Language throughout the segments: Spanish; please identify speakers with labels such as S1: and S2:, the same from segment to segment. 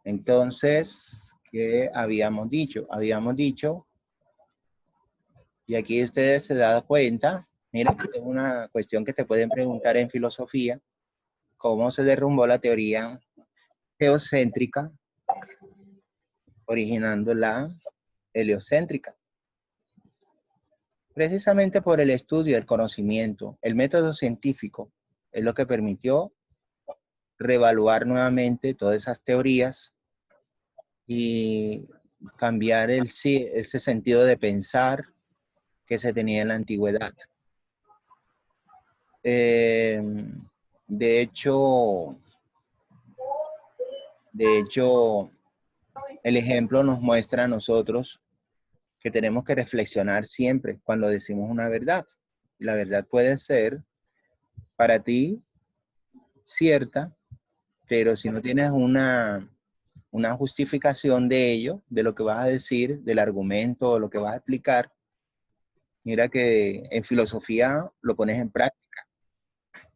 S1: Entonces, ¿qué habíamos dicho? Habíamos dicho, y aquí ustedes se dan cuenta, mira, esta es una cuestión que te pueden preguntar en filosofía, cómo se derrumbó la teoría geocéntrica, originando la heliocéntrica. Precisamente por el estudio, el conocimiento, el método científico es lo que permitió reevaluar nuevamente todas esas teorías y cambiar ese sentido de pensar que se tenía en la antigüedad. De hecho, el ejemplo nos muestra a nosotros que tenemos que reflexionar siempre cuando decimos una verdad. La verdad puede ser para ti cierta, pero si no tienes una justificación de ello, de lo que vas a decir, del argumento o lo que vas a explicar, mira que en filosofía lo pones en práctica.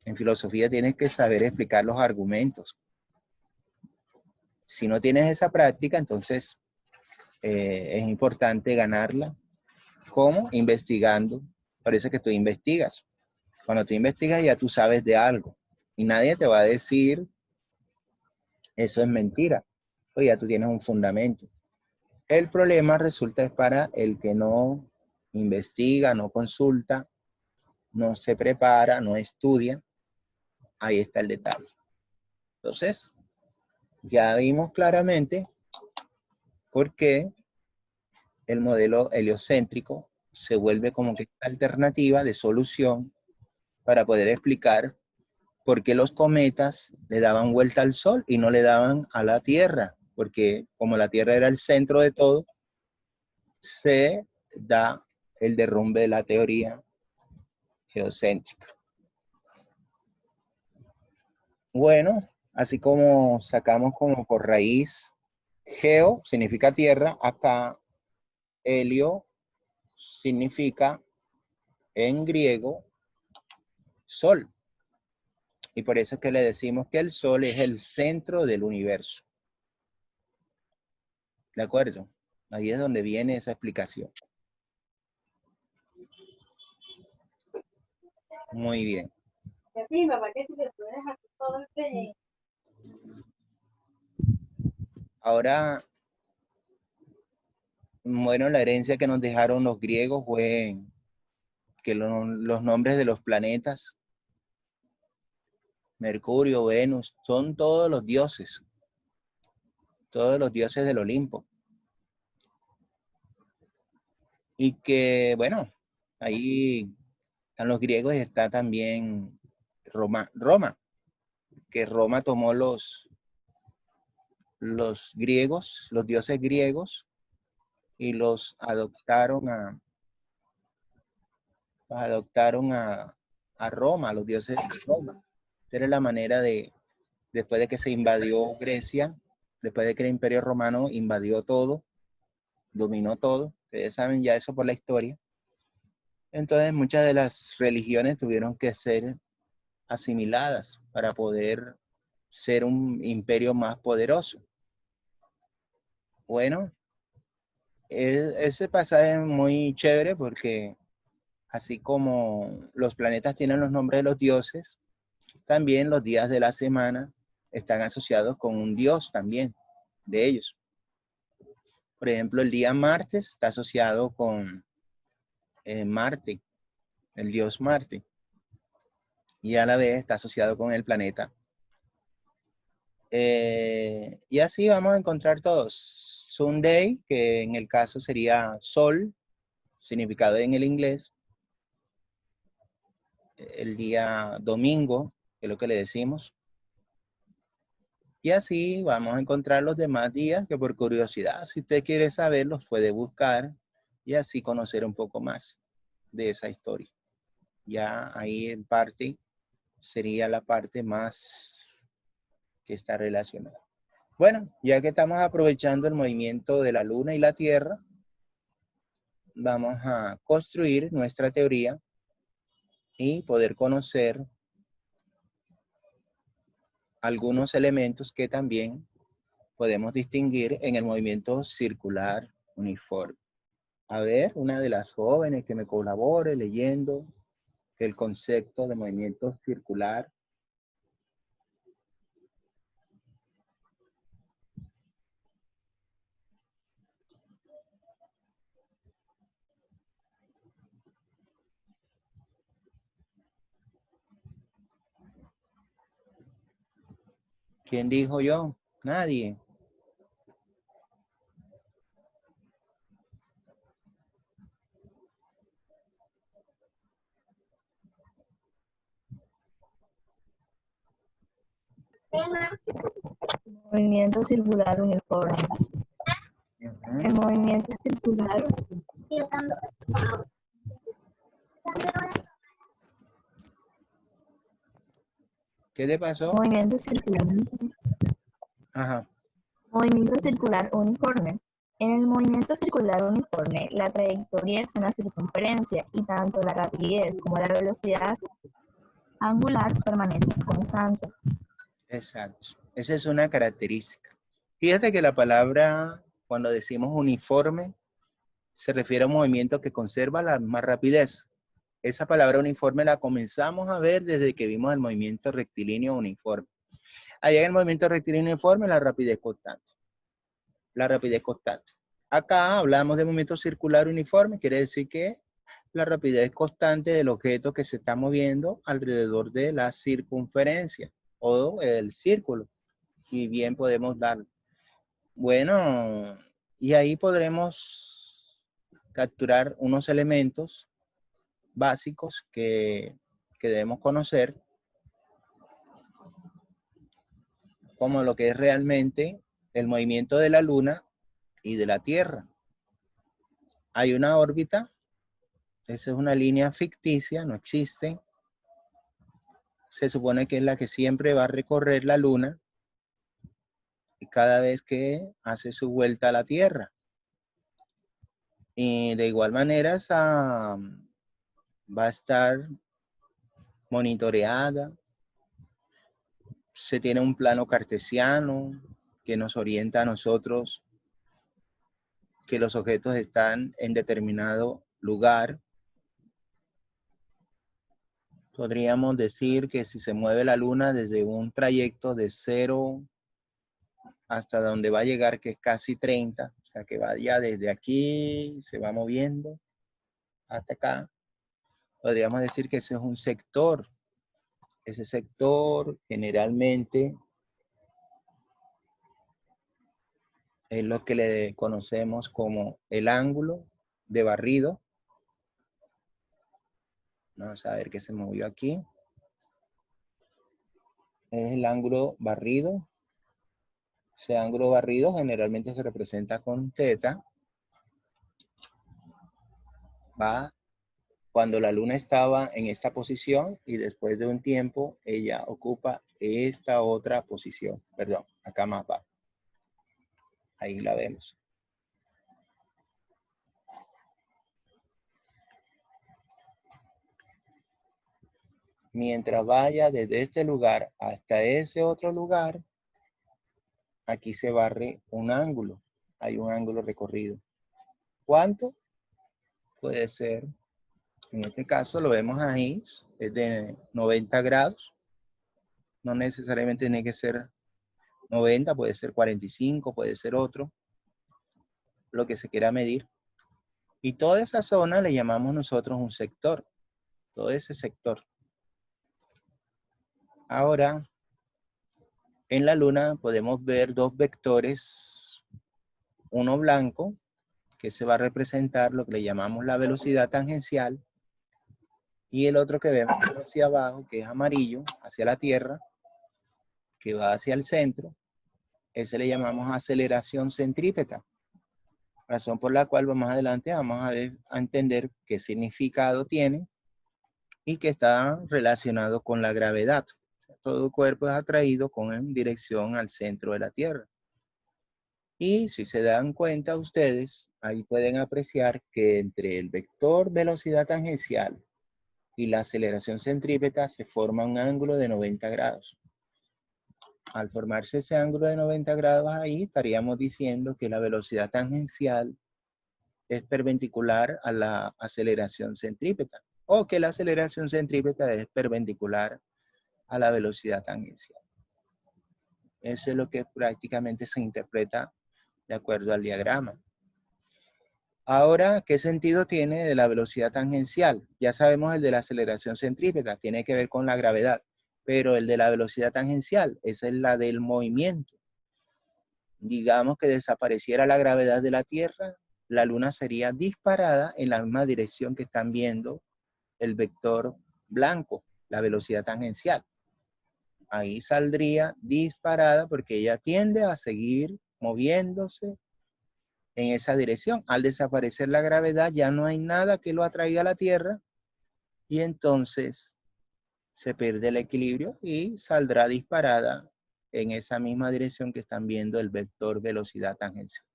S1: En filosofía tienes que saber explicar los argumentos. Si no tienes esa práctica, entonces es importante ganarla. ¿Cómo? Investigando. Por eso es que tú investigas. Cuando tú investigas ya tú sabes de algo. Y nadie te va a decir, eso es mentira. O ya tú tienes un fundamento. El problema resulta es para el que no investiga, no consulta, no se prepara, no estudia. Ahí está el detalle. Entonces, ya vimos claramente por qué el modelo heliocéntrico se vuelve como que alternativa de solución para poder explicar por qué los cometas le daban vuelta al Sol y no le daban a la Tierra, porque como la Tierra era el centro de todo, se da el derrumbe de la teoría geocéntrica. Bueno, así como sacamos como por raíz, geo significa tierra, acá helio significa en griego sol. Y por eso es que le decimos que el sol es el centro del universo. ¿De acuerdo? Ahí es donde viene esa explicación. Muy bien. Ahora, bueno, la herencia que nos dejaron los griegos fue que los nombres de los planetas, Mercurio, Venus, son todos los dioses del Olimpo. Y que, bueno, ahí están los griegos y está también Roma, que Roma tomó los griegos, los dioses griegos, y los adoptaron a Roma, a los dioses de Roma. Esa era la manera de, después de que se invadió Grecia, después de que el Imperio Romano invadió todo, dominó todo, ustedes saben ya eso por la historia. Entonces muchas de las religiones tuvieron que ser asimiladas para poder ser un imperio más poderoso. Bueno, ese pasaje es muy chévere porque así como los planetas tienen los nombres de los dioses, también los días de la semana están asociados con un dios también de ellos. Por ejemplo, el día martes está asociado con Marte, el dios Marte, y a la vez está asociado con el planeta. Y así vamos a encontrar todos. Sunday, que en el caso sería sol, significado en el inglés. El día domingo, que es lo que le decimos. Y así vamos a encontrar los demás días que por curiosidad, si usted quiere saberlos, puede buscar y así conocer un poco más de esa historia. Ya ahí en parte sería la parte más que está relacionada. Bueno, ya que estamos aprovechando el movimiento de la Luna y la Tierra, vamos a construir nuestra teoría y poder conocer algunos elementos que también podemos distinguir en el movimiento circular uniforme. A ver, una de las jóvenes que me colabore leyendo el concepto de movimiento circular. ¿Quién dijo yo? Nadie.
S2: Movimiento circular uniforme. El movimiento circular
S1: ¿Qué te pasó?
S2: movimiento circular.
S1: Ajá.
S2: Movimiento circular uniforme. En el movimiento circular uniforme, la trayectoria es una circunferencia y tanto la rapidez como la velocidad angular permanecen constantes.
S1: Exacto. Esa es una característica. Fíjate que la palabra, cuando decimos uniforme, se refiere a un movimiento que conserva la misma rapidez. Esa palabra uniforme la comenzamos a ver desde que vimos el movimiento rectilíneo uniforme. Allá en el movimiento rectilíneo uniforme, la rapidez constante. La rapidez constante. Acá hablamos de movimiento circular uniforme, quiere decir que la rapidez constante del objeto que se está moviendo alrededor de la circunferencia o el círculo. Y bien podemos dar. Bueno, y ahí podremos capturar unos elementos básicos que debemos conocer, como lo que es realmente el movimiento de la Luna y de la Tierra. Hay una órbita, esa es una línea ficticia, no existe. Se supone que es la que siempre va a recorrer la Luna y cada vez que hace su vuelta a la Tierra. Y de igual manera esa va a estar monitoreada. Se tiene un plano cartesiano que nos orienta a nosotros que los objetos están en determinado lugar. Podríamos decir que si se mueve la Luna desde un trayecto de 0 hasta donde va a llegar, que es casi 30, o sea que vaya desde aquí, se va moviendo hasta acá, podríamos decir que ese es un sector. Ese sector generalmente es lo que le conocemos como el ángulo de barrido. Vamos a ver qué se movió aquí. Es el ángulo barrido. Ese ángulo barrido generalmente se representa con θ. Va cuando la Luna estaba en esta posición y después de un tiempo ella ocupa esta otra posición. Perdón, acá más va. Ahí la vemos. Mientras vaya desde este lugar hasta ese otro lugar, aquí se barre un ángulo. Hay un ángulo recorrido. ¿Cuánto? Puede ser, en este caso lo vemos ahí, es de 90 grados. No necesariamente tiene que ser 90, puede ser 45, puede ser otro, lo que se quiera medir. Y toda esa zona le llamamos nosotros un sector, todo ese sector. Ahora, en la Luna podemos ver dos vectores, uno blanco, que se va a representar lo que le llamamos la velocidad tangencial, y el otro que vemos hacia abajo, que es amarillo, hacia la Tierra, que va hacia el centro, ese le llamamos aceleración centrípeta. Razón por la cual más adelante vamos a entender qué significado tiene y que está relacionado con la gravedad. O sea, todo cuerpo es atraído en dirección al centro de la Tierra. Y si se dan cuenta ustedes, ahí pueden apreciar que entre el vector velocidad tangencial y la aceleración centrípeta se forma un ángulo de 90 grados. al formarse ese ángulo de 90 grados ahí, estaríamos diciendo que la velocidad tangencial es perpendicular a la aceleración centrípeta, o que la aceleración centrípeta es perpendicular a la velocidad tangencial. Eso es lo que prácticamente se interpreta de acuerdo al diagrama. Ahora, ¿qué sentido tiene de la velocidad tangencial? Ya sabemos el de la aceleración centrípeta, tiene que ver con la gravedad, pero el de la velocidad tangencial, esa es la del movimiento. Digamos que desapareciera la gravedad de la Tierra, la Luna sería disparada en la misma dirección que están viendo el vector blanco, la velocidad tangencial. Ahí saldría disparada porque ella tiende a seguir moviéndose en esa dirección. Al desaparecer la gravedad ya no hay nada que lo atraiga a la Tierra y entonces se pierde el equilibrio y saldrá disparada en esa misma dirección que están viendo el vector velocidad tangencial.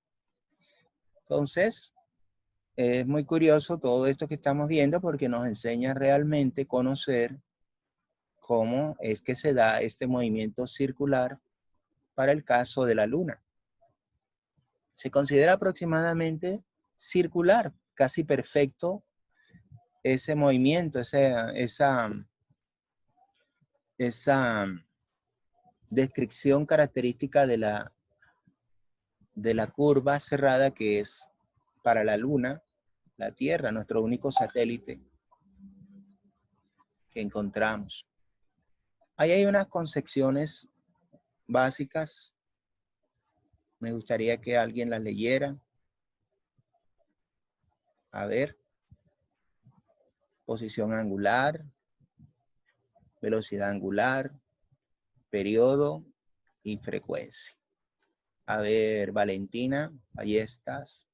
S1: Entonces, es muy curioso todo esto que estamos viendo porque nos enseña realmente conocer cómo es que se da este movimiento circular para el caso de la Luna. Se considera aproximadamente circular, casi perfecto ese movimiento, esa descripción característica de la curva cerrada que es para la Luna, la Tierra, nuestro único satélite que encontramos. Ahí hay unas concepciones básicas. Me gustaría que alguien las leyera. A ver. Posición angular, velocidad angular, periodo y frecuencia. A ver, Valentina, ahí estás.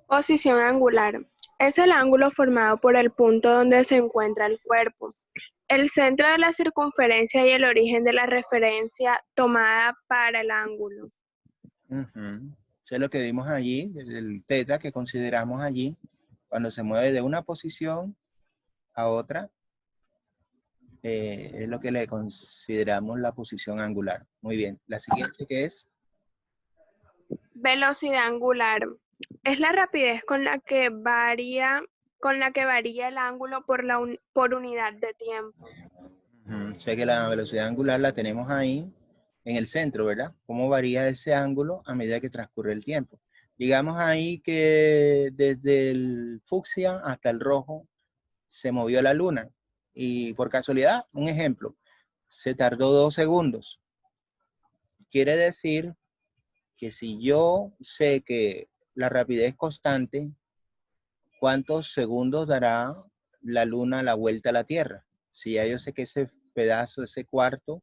S3: Posición angular. Es el ángulo formado por el punto donde se encuentra el cuerpo, el centro de la circunferencia y el origen de la referencia tomada para el ángulo.
S1: Eso es lo que vimos allí, el teta que consideramos allí, cuando se mueve de una posición a otra, es lo que le consideramos la posición angular. Muy bien. La siguiente, ¿qué es?
S3: Velocidad angular. Es la rapidez con la que varía el ángulo por unidad de tiempo.
S1: Sé que la velocidad angular la tenemos ahí en el centro, ¿verdad? ¿Cómo varía ese ángulo a medida que transcurre el tiempo? Digamos ahí que desde el fucsia hasta el rojo se movió la Luna. Y por casualidad, un ejemplo, se tardó 2 segundos. Quiere decir que si yo sé que la rapidez es constante, ¿cuántos segundos dará la Luna la vuelta a la Tierra? Si ya yo sé que ese pedazo, ese cuarto,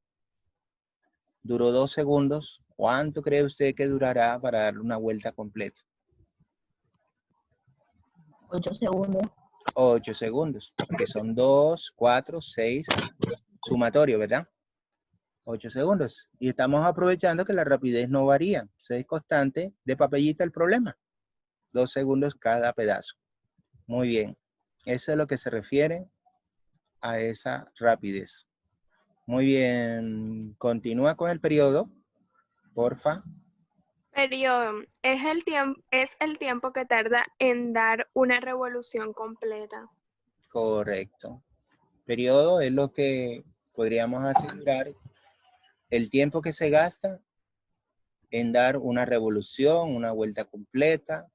S1: duró 2 segundos, ¿cuánto cree usted que durará para darle una vuelta completa?
S2: 8 segundos.
S1: 8 segundos, porque son 2, 4, 6, sumatorio, ¿verdad? 8 segundos. Y estamos aprovechando que la rapidez no varía. Es constante, de papelita el problema. 2 segundos cada pedazo. Muy bien. Eso es lo que se refiere a esa rapidez. Muy bien. Continúa con el periodo, porfa.
S3: Periodo. Es el tiempo que tarda en dar una revolución completa.
S1: Correcto. Periodo es lo que podríamos asegurar el tiempo que se gasta en dar una revolución, una vuelta completa.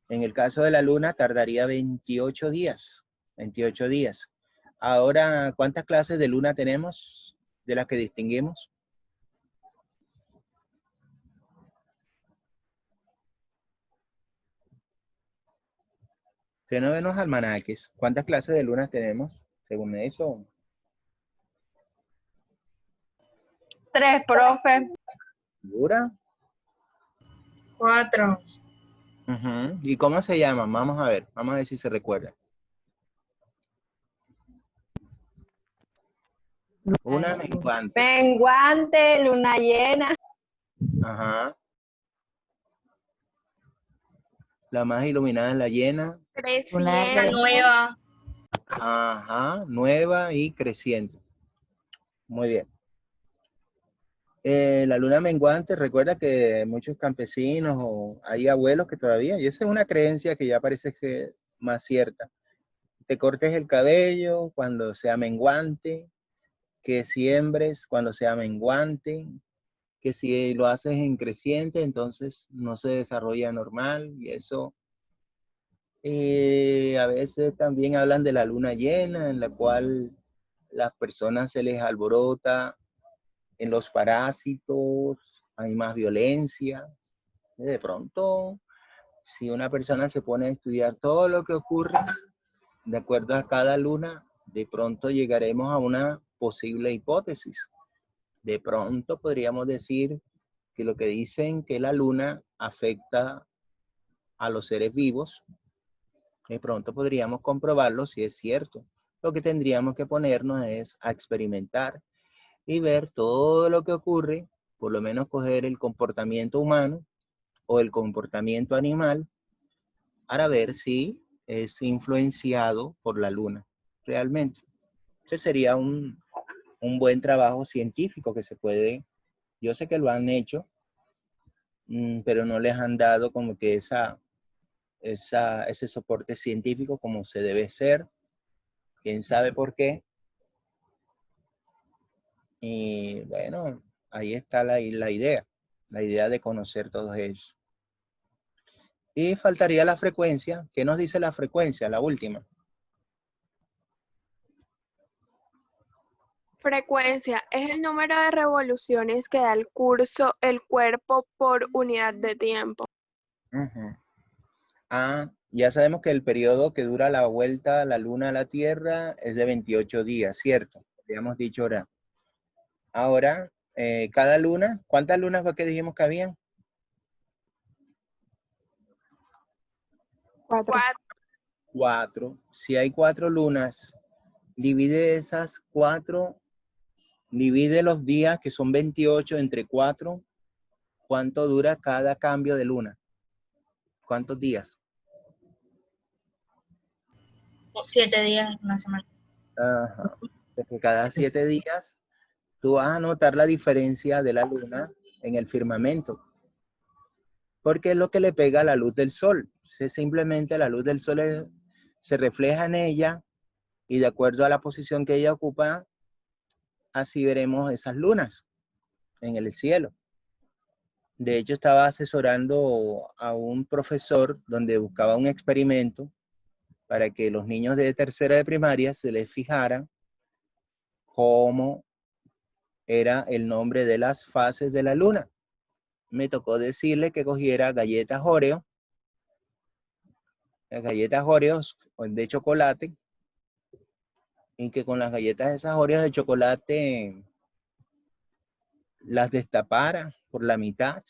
S1: En el caso de la Luna tardaría 28 días. 28 días. Ahora, ¿cuántas clases de Luna tenemos de las que distinguimos? Usted no ve los almanaques. ¿Cuántas clases de lunas tenemos? Según eso.
S4: 3, profe.
S1: ¿Segura?
S4: 4.
S1: ¿Y cómo se llaman? Vamos a ver si se recuerda. Una menguante.
S4: Menguante, luna llena.
S1: Ajá. La más iluminada es la llena.
S3: Creciente.
S4: Nueva.
S1: Ajá. Nueva y creciente. Muy bien. La luna menguante, recuerda que muchos campesinos o hay abuelos que todavía, y esa es una creencia que ya parece que más cierta. Te cortes el cabello cuando sea menguante, que siembres cuando sea menguante, que si lo haces en creciente, entonces no se desarrolla normal y eso. A veces también hablan de la luna llena, en la cual las personas se les alborota en los parásitos, hay más violencia. De pronto, si una persona se pone a estudiar todo lo que ocurre, de acuerdo a cada luna, de pronto llegaremos a una posible hipótesis. De pronto podríamos decir que lo que dicen que la luna afecta a los seres vivos, de pronto podríamos comprobarlo si es cierto. Lo que tendríamos que ponernos es a experimentar y ver todo lo que ocurre, por lo menos coger el comportamiento humano o el comportamiento animal para ver si es influenciado por la luna realmente. Ese sería un buen trabajo científico que se puede, yo sé que lo han hecho, pero no les han dado como que ese soporte científico como se debe ser. Quién sabe por qué. Y bueno, ahí está la idea de conocer todos ellos. Y faltaría la frecuencia. ¿Qué nos dice la frecuencia, la última?
S3: Frecuencia es el número de revoluciones que da el cuerpo por unidad de tiempo.
S1: Uh-huh. Ya sabemos que el periodo que dura la vuelta a la luna a la Tierra es de 28 días, ¿cierto? Habíamos dicho ahora. Ahora, cada luna, ¿cuántas lunas fue que dijimos que habían?
S3: 4.
S1: 4. Si hay 4 lunas, divide esas 4, divide los días que son 28 entre 4. ¿Cuánto dura cada cambio de luna? ¿Cuántos días?
S5: 7 días, una semana.
S1: Ajá. Porque cada 7 días tú vas a notar la diferencia de la luna en el firmamento. Porque es lo que le pega a la luz del sol. Simplemente la luz del sol se refleja en ella y de acuerdo a la posición que ella ocupa, así veremos esas lunas en el cielo. De hecho, estaba asesorando a un profesor donde buscaba un experimento para que los niños de tercera de primaria se les fijaran cómo era el nombre de las fases de la luna. Me tocó decirle que cogiera galletas Oreo, las galletas Oreos de chocolate, y que con las galletas esas Oreos de chocolate las destapara por la mitad.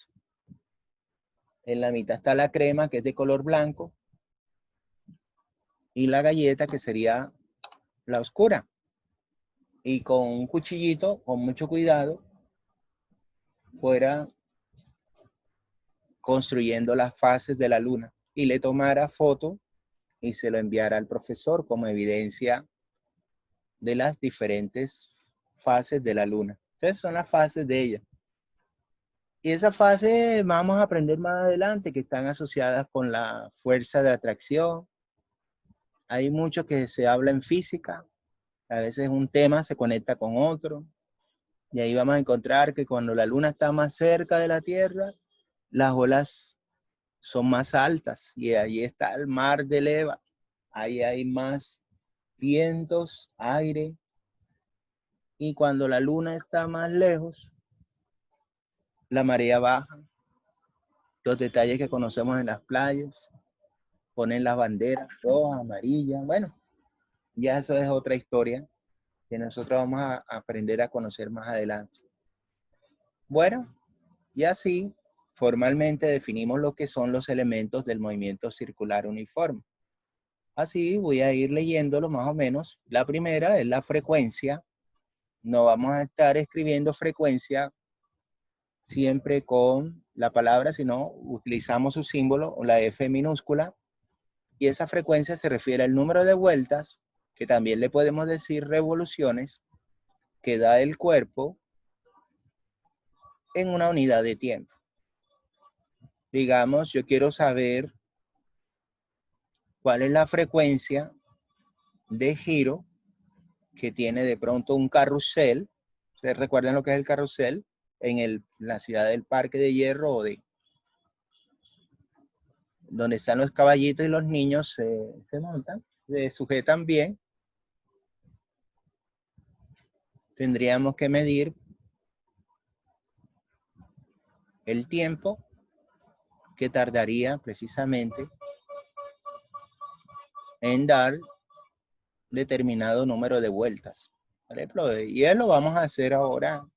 S1: En la mitad está la crema, que es de color blanco, y la galleta, que sería la oscura. Y con un cuchillito, con mucho cuidado, fuera construyendo las fases de la luna. Y le tomara foto y se lo enviara al profesor como evidencia de las diferentes fases de la luna. Entonces son las fases de ella. Y esa fase vamos a aprender más adelante, que están asociadas con la fuerza de atracción. Hay mucho que se habla en física. A veces un tema se conecta con otro. Y ahí vamos a encontrar que cuando la luna está más cerca de la Tierra, las olas son más altas. Y ahí está el mar de leva. Ahí hay más vientos, aire. Y cuando la luna está más lejos, la marea baja. Los detalles que conocemos en las playas, ponen las banderas rojas, amarillas. Bueno, ya eso es otra historia que nosotros vamos a aprender a conocer más adelante. Bueno, y así formalmente definimos lo que son los elementos del movimiento circular uniforme. Así voy a ir leyéndolo más o menos. La primera es la frecuencia. No vamos a estar escribiendo frecuencia siempre con la palabra, sino utilizamos su símbolo, la F minúscula, y esa frecuencia se refiere al número de vueltas, que también le podemos decir revoluciones, que da el cuerpo en una unidad de tiempo. Digamos, yo quiero saber cuál es la frecuencia de giro que tiene de pronto un carrusel. ¿Ustedes recuerdan lo que es el carrusel? En la ciudad del Parque de Hierro, o donde están los caballitos y los niños se montan, se sujetan bien. Tendríamos que medir el tiempo que tardaría precisamente en dar determinado número de vueltas. Por ejemplo, y eso lo vamos a hacer ahora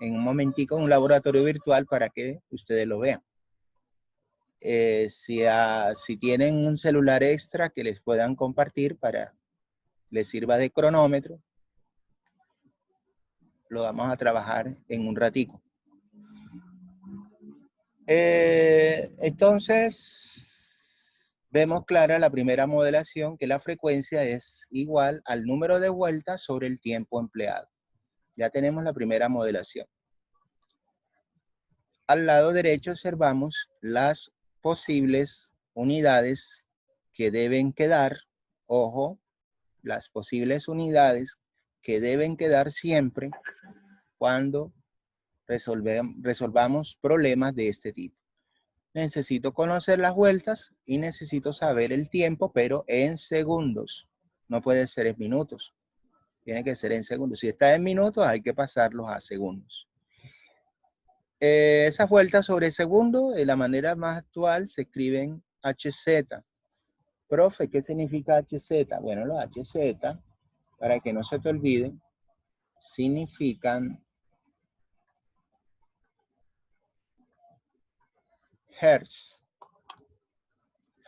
S1: en un momentico en un laboratorio virtual para que ustedes lo vean. Si tienen un celular extra que les puedan compartir para les sirva de cronómetro, lo vamos a trabajar en un ratico. Entonces, vemos clara la primera modelación, que la frecuencia es igual al número de vueltas sobre el tiempo empleado. Ya tenemos la primera modelación. Al lado derecho observamos las posibles unidades que deben quedar. Ojo, las posibles unidades que deben quedar siempre cuando resolvamos problemas de este tipo. Necesito conocer las vueltas y necesito saber el tiempo, pero en segundos. No puede ser en minutos. Tiene que ser en segundos. Si está en minutos, hay que pasarlos a segundos. Esas vueltas sobre segundo, de la manera más actual, se escriben HZ. Profe, ¿qué significa HZ? Bueno, los HZ, para que no se te olviden, significan hertz.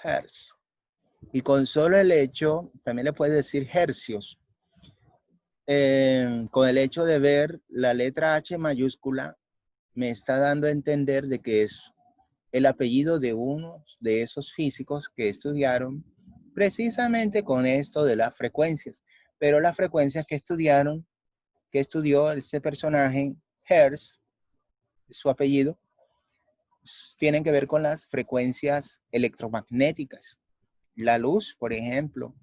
S1: Hertz. Y con solo el hecho, también le puedes decir hercios. Con el hecho de ver la letra H mayúscula, me está dando a entender de que es el apellido de uno de esos físicos que estudiaron precisamente con esto de las frecuencias. Pero las frecuencias que estudió ese personaje, Hertz, su apellido, tienen que ver con las frecuencias electromagnéticas. La luz, por ejemplo,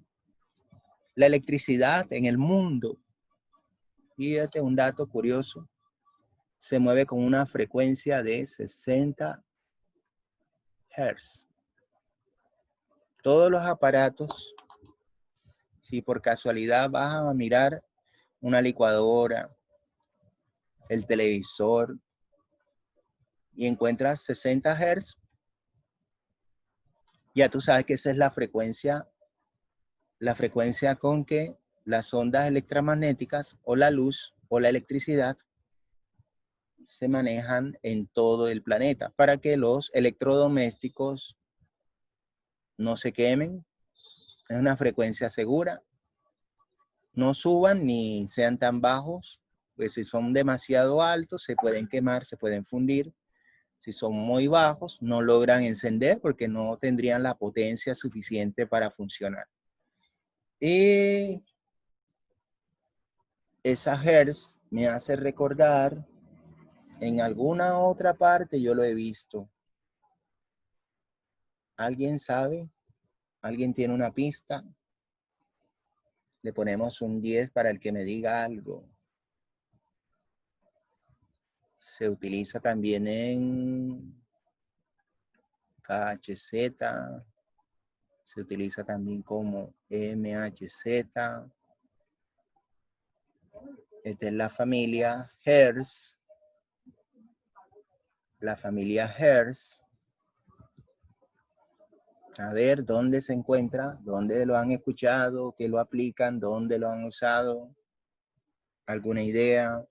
S1: la electricidad en el mundo. Fíjate un dato curioso. Se mueve con una frecuencia de 60 Hz. Todos los aparatos, si por casualidad vas a mirar una licuadora, el televisor, y encuentras 60 Hz, ya tú sabes que esa es la frecuencia con que las ondas electromagnéticas o la luz o la electricidad se manejan en todo el planeta para que los electrodomésticos no se quemen. Es una frecuencia segura. No suban ni sean tan bajos, pues si son demasiado altos se pueden quemar, se pueden fundir. Si son muy bajos, no logran encender porque no tendrían la potencia suficiente para funcionar. Y esa Hertz me hace recordar, en alguna otra parte yo lo he visto. ¿Alguien sabe? ¿Alguien tiene una pista? Le ponemos un 10 para el que me diga algo. Se utiliza también en KHZ. Se utiliza también como MHZ. Esta es la familia Hertz. La familia Hertz. A ver, ¿dónde se encuentra? ¿Dónde lo han escuchado? ¿Qué lo aplican? ¿Dónde lo han usado? ¿Alguna idea?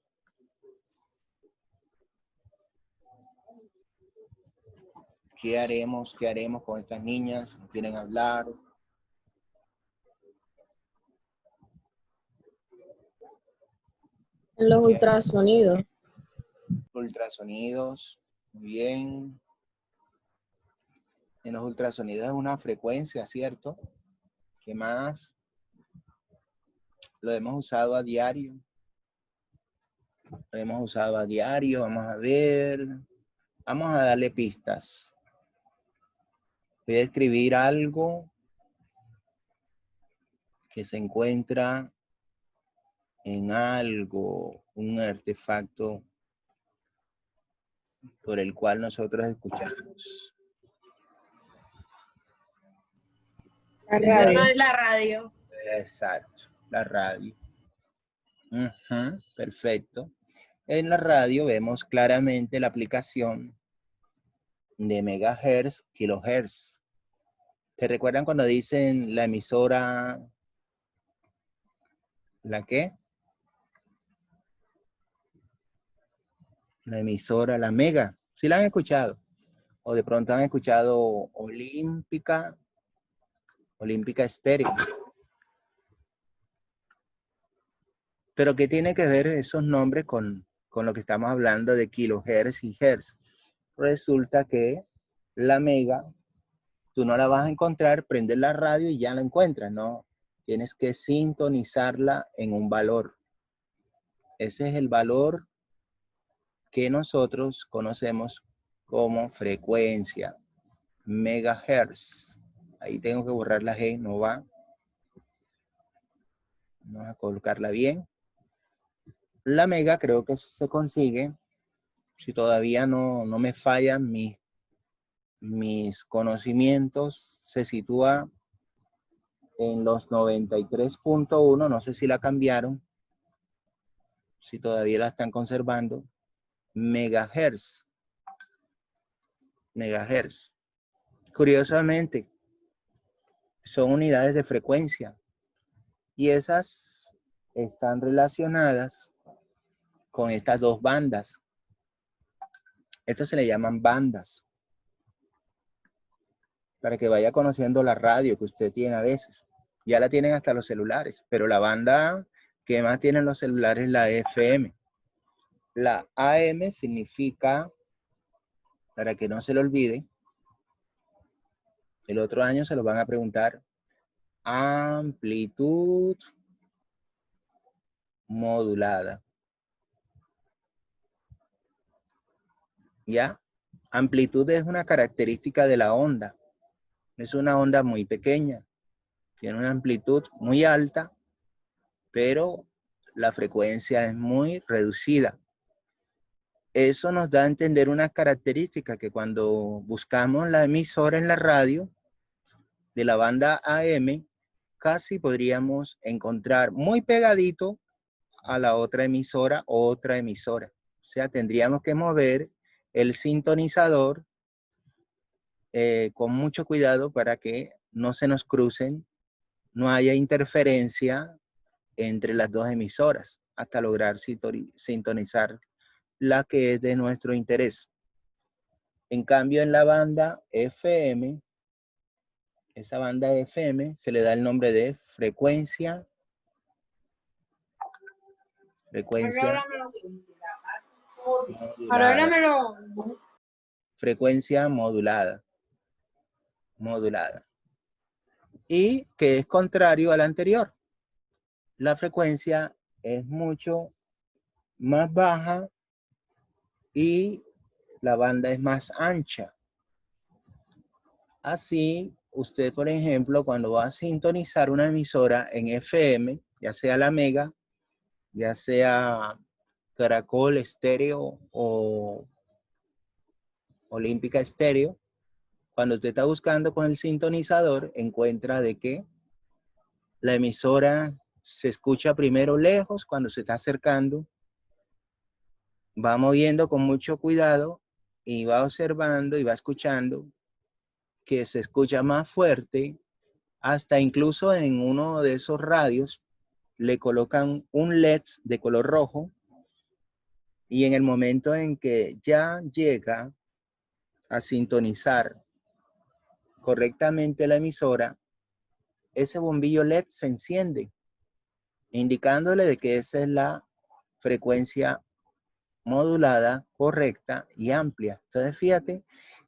S1: ¿Qué haremos? ¿Qué haremos con estas niñas? ¿Quieren hablar?
S6: En los ultrasonidos.
S1: Ultrasonidos. Muy bien. En los ultrasonidos es una frecuencia, ¿cierto? ¿Qué más? Lo hemos usado a diario. Lo hemos usado a diario, vamos a ver. Vamos a darle pistas. Voy a escribir algo que se encuentra en algo, un artefacto por el cual nosotros escuchamos.
S3: La
S5: Eso
S3: radio.
S5: no es la radio.
S1: Exacto, la radio. Ujú, perfecto. En la radio vemos claramente la aplicación de megahertz, kilohertz. ¿Te recuerdan cuando dicen la emisora, la qué? La emisora, la mega. ¿Sí la han escuchado? O de pronto han escuchado Olímpica Estéreo. Pero ¿qué tiene que ver esos nombres con lo que estamos hablando de kilohertz y hertz? Resulta que la mega, tú no la vas a encontrar, prendes la radio y ya la encuentras, no. Tienes que sintonizarla en un valor. Ese es el valor que nosotros conocemos como frecuencia. Megahertz. Ahí tengo que borrar la G, no va. Vamos a colocarla bien. La mega creo que se consigue, si todavía no me fallan mis conocimientos, se sitúa en los 93.1, no sé si la cambiaron, si todavía la están conservando, megahertz. Megahertz. Curiosamente, son unidades de frecuencia y esas están relacionadas con estas dos bandas. Estas se le llaman bandas. Para que vaya conociendo la radio que usted tiene a veces. Ya la tienen hasta los celulares, pero la banda que más tienen los celulares es la FM. La AM significa, para que no se lo olvide, el otro año se lo van a preguntar, amplitud modulada. ¿Ya? Amplitud es una característica de la onda. Es una onda muy pequeña. Tiene una amplitud muy alta, pero la frecuencia es muy reducida. Eso nos da a entender una característica que cuando buscamos la emisora en la radio de la banda AM, casi podríamos encontrar muy pegadito a la otra emisora. O sea, tendríamos que mover el sintonizador con mucho cuidado para que no se nos crucen, no haya interferencia entre las dos emisoras hasta lograr sintonizar la que es de nuestro interés. En cambio, en la banda FM, esa banda FM se le da el nombre de frecuencia modulada. Y que es contrario a la anterior. La frecuencia es mucho más baja y la banda es más ancha. Así, usted, por ejemplo, cuando va a sintonizar una emisora en FM, ya sea la Mega, ya sea Caracol Estéreo o Olímpica Estéreo, cuando usted está buscando con el sintonizador, encuentra de que la emisora se escucha primero lejos, cuando se está acercando, va moviendo con mucho cuidado y va observando y va escuchando que se escucha más fuerte, hasta incluso en uno de esos radios le colocan un LED de color rojo y en el momento en que ya llega a sintonizar correctamente la emisora, ese bombillo LED se enciende, indicándole de que esa es la frecuencia modulada, correcta y amplia. Entonces, fíjate,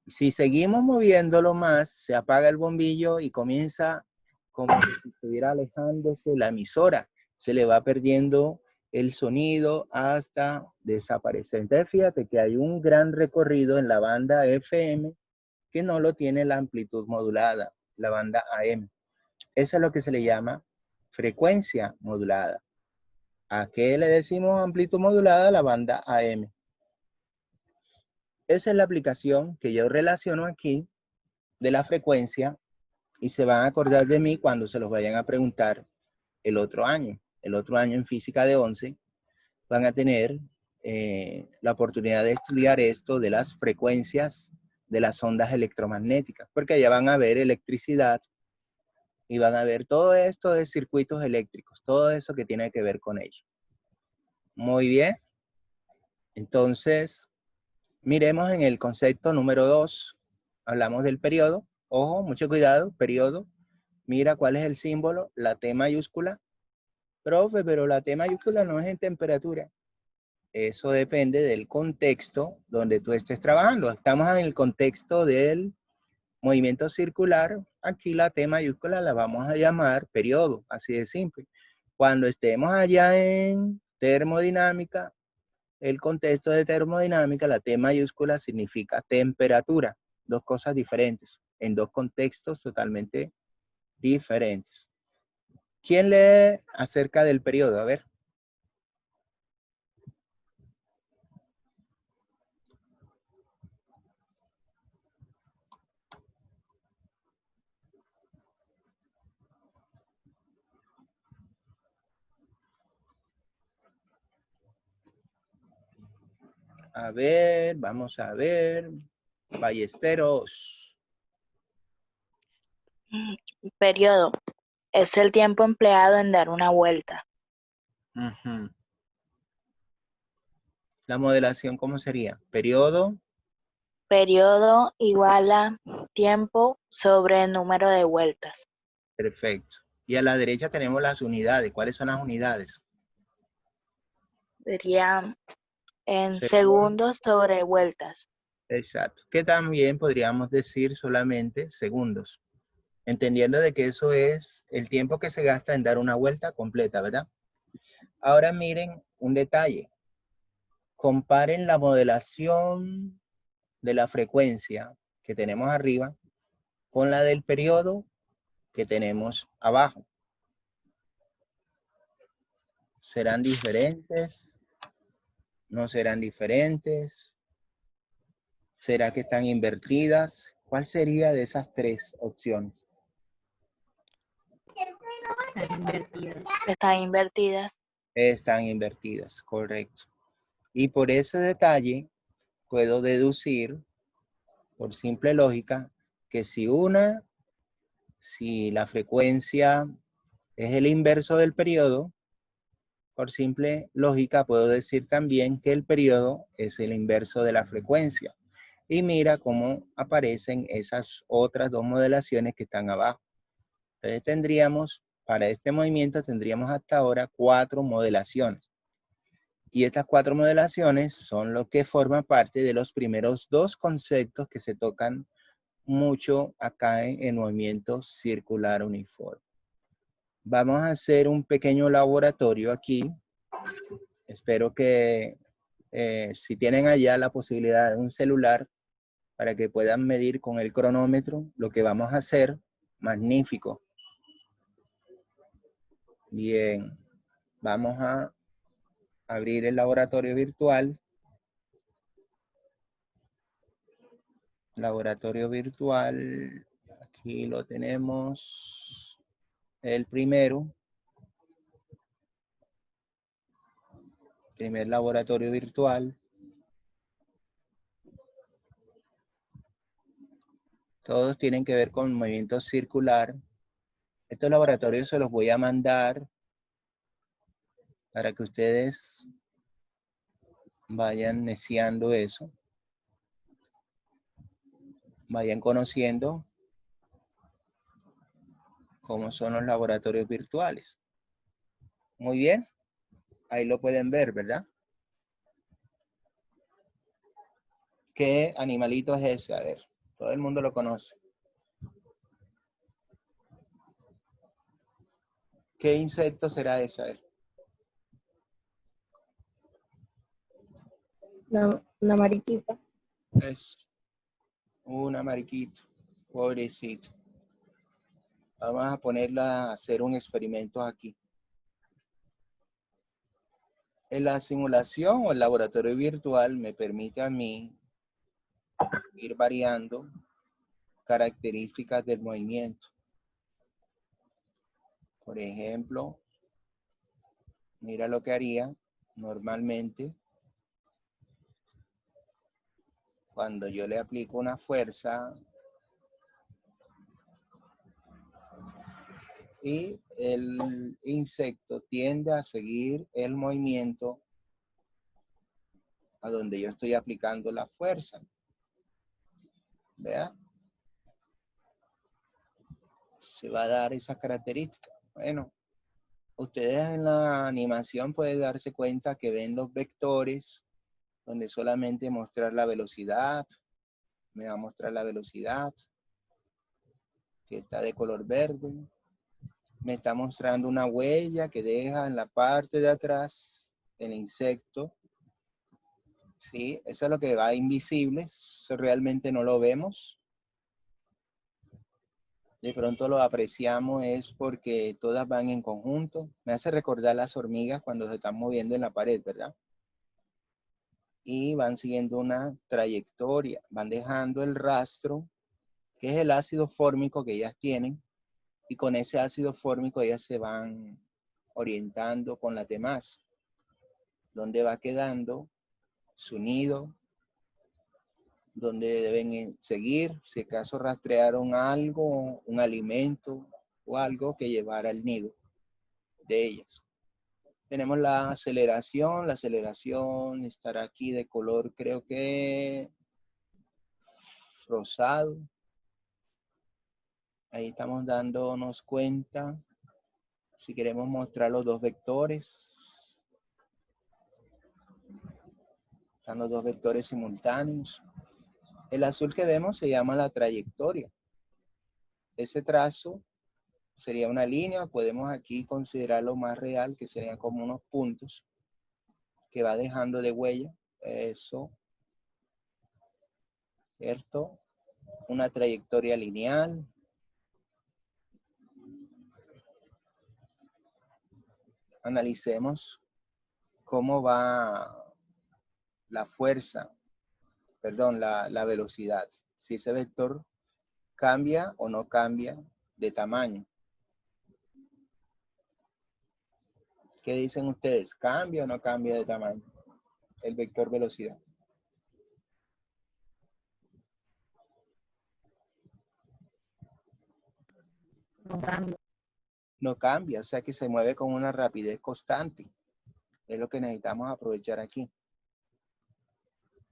S1: si seguimos moviéndolo más, se apaga el bombillo y comienza como si estuviera alejándose la emisora. Se le va perdiendo el sonido hasta desaparecer. Entonces, fíjate que hay un gran recorrido en la banda FM que no lo tiene la amplitud modulada, la banda AM. Eso es lo que se le llama frecuencia modulada. ¿A qué le decimos amplitud modulada? La banda AM. Esa es la aplicación que yo relaciono aquí de la frecuencia y se van a acordar de mí cuando se los vayan a preguntar el otro año. El otro año en física de 11 van a tener la oportunidad de estudiar esto de las frecuencias de las ondas electromagnéticas, porque allá van a ver electricidad y van a ver todo esto de circuitos eléctricos, todo eso que tiene que ver con ello. Muy bien. Entonces, miremos en el concepto número 2. Hablamos del periodo. Ojo, mucho cuidado, periodo. Mira cuál es el símbolo, la T mayúscula. Profe, pero la T mayúscula no es en temperatura. Eso depende del contexto donde tú estés trabajando. Estamos en el contexto del movimiento circular. Aquí la T mayúscula la vamos a llamar periodo, así de simple. Cuando estemos allá en termodinámica, el contexto de termodinámica, la T mayúscula significa temperatura. Dos cosas diferentes, en dos contextos totalmente diferentes. ¿Quién lee acerca del periodo? A ver. A ver, vamos a ver. Ballesteros.
S6: Periodo. Es el tiempo empleado en dar una vuelta.
S1: Uh-huh. La modelación, ¿cómo sería? Periodo.
S6: Periodo igual a tiempo sobre el número de vueltas.
S1: Perfecto. Y a la derecha tenemos las unidades. ¿Cuáles son las unidades?
S6: Sería en
S1: Segundo.
S6: segundos sobre vueltas.
S1: Exacto. Que también podríamos decir solamente segundos. Entendiendo de que eso es el tiempo que se gasta en dar una vuelta completa, ¿verdad? Ahora miren un detalle. Comparen la modelación de la frecuencia que tenemos arriba con la del periodo que tenemos abajo. ¿Serán diferentes? ¿No serán diferentes? ¿Será que están invertidas? ¿Cuál sería de esas tres opciones?
S6: Están invertidas.
S1: Están invertidas, correcto. Y por ese detalle puedo deducir, por simple lógica, que si la frecuencia es el inverso del periodo, por simple lógica puedo decir también que el periodo es el inverso de la frecuencia. Y mira cómo aparecen esas otras dos modelaciones que están abajo. Entonces tendríamos, para este movimiento tendríamos hasta ahora 4 modelaciones. Y estas 4 modelaciones son lo que forman parte de los primeros 2 conceptos que se tocan mucho acá en el movimiento circular uniforme. Vamos a hacer un pequeño laboratorio aquí. Espero que si tienen allá la posibilidad de un celular para que puedan medir con el cronómetro lo que vamos a hacer. Magnífico. Bien, vamos a abrir el laboratorio virtual. Laboratorio virtual, aquí lo tenemos, el primero. Primer laboratorio virtual. Todos tienen que ver con movimiento circular. Estos laboratorios se los voy a mandar para que ustedes vayan neciando eso. Vayan conociendo cómo son los laboratorios virtuales. Muy bien. Ahí lo pueden ver, ¿verdad? ¿Qué animalito es ese? A ver, todo el mundo lo conoce. ¿Qué insecto será ese? A ver.
S4: Una mariquita.
S1: Es una mariquita, pobrecito. Vamos a ponerla a hacer un experimento aquí. En la simulación o el laboratorio virtual me permite a mí ir variando características del movimiento. Por ejemplo, mira lo que haría normalmente cuando yo le aplico una fuerza y el insecto tiende a seguir el movimiento a donde yo estoy aplicando la fuerza. ¿Vea? Se va a dar esa característica. Bueno, ustedes en la animación pueden darse cuenta que ven los vectores, donde solamente mostrar la velocidad, me va a mostrar la velocidad, que está de color verde. Me está mostrando una huella que deja en la parte de atrás el insecto. ¿Sí? Eso es lo que va invisible, eso realmente no lo vemos. De pronto lo apreciamos es porque todas van en conjunto. Me hace recordar las hormigas cuando se están moviendo en la pared, ¿verdad? Y van siguiendo una trayectoria, van dejando el rastro, que es el ácido fórmico que ellas tienen, y con ese ácido fórmico ellas se van orientando con las demás, donde va quedando su nido, donde deben seguir, si acaso rastrearon algo, un alimento o algo que llevara al nido de ellas. Tenemos la aceleración estará aquí de color, creo que rosado. Ahí estamos dándonos cuenta, si queremos mostrar los dos vectores, están los dos vectores simultáneos. El azul que vemos se llama la trayectoria. Ese trazo sería una línea, podemos aquí considerarlo más real, que serían como unos puntos que va dejando de huella. Eso, ¿cierto? Una trayectoria lineal. Analicemos cómo va la fuerza, perdón, la velocidad. Si ese vector cambia o no cambia de tamaño. ¿Qué dicen ustedes? ¿Cambia o no cambia de tamaño el vector velocidad?
S2: No cambia.
S1: No cambia, o sea que se mueve con una rapidez constante. Es lo que necesitamos aprovechar aquí.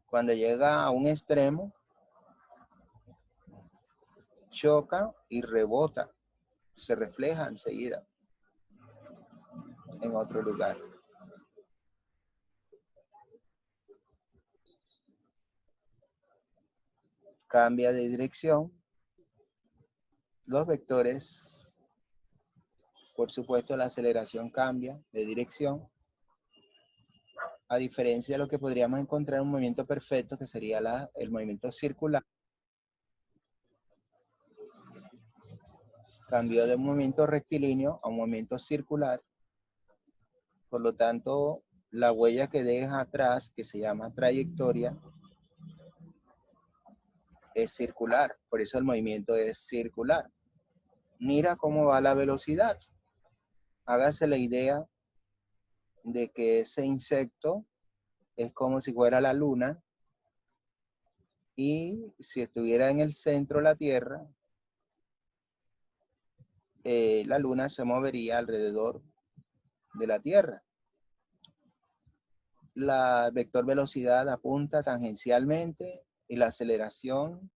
S1: Cuando llega a un extremo, choca y rebota. Se refleja enseguida en otro lugar. Cambia de dirección. Los vectores, por supuesto, la aceleración cambia de dirección. A diferencia de lo que podríamos encontrar en un movimiento perfecto, que sería el movimiento circular. Cambió de un movimiento rectilíneo a un movimiento circular. Por lo tanto, la huella que deja atrás, que se llama trayectoria, es circular. Por eso el movimiento es circular. Mira cómo va la velocidad. Hágase la idea de que ese insecto es como si fuera la luna y si estuviera en el centro de la Tierra, la luna se movería alrededor de la Tierra. La vector velocidad apunta tangencialmente y la aceleración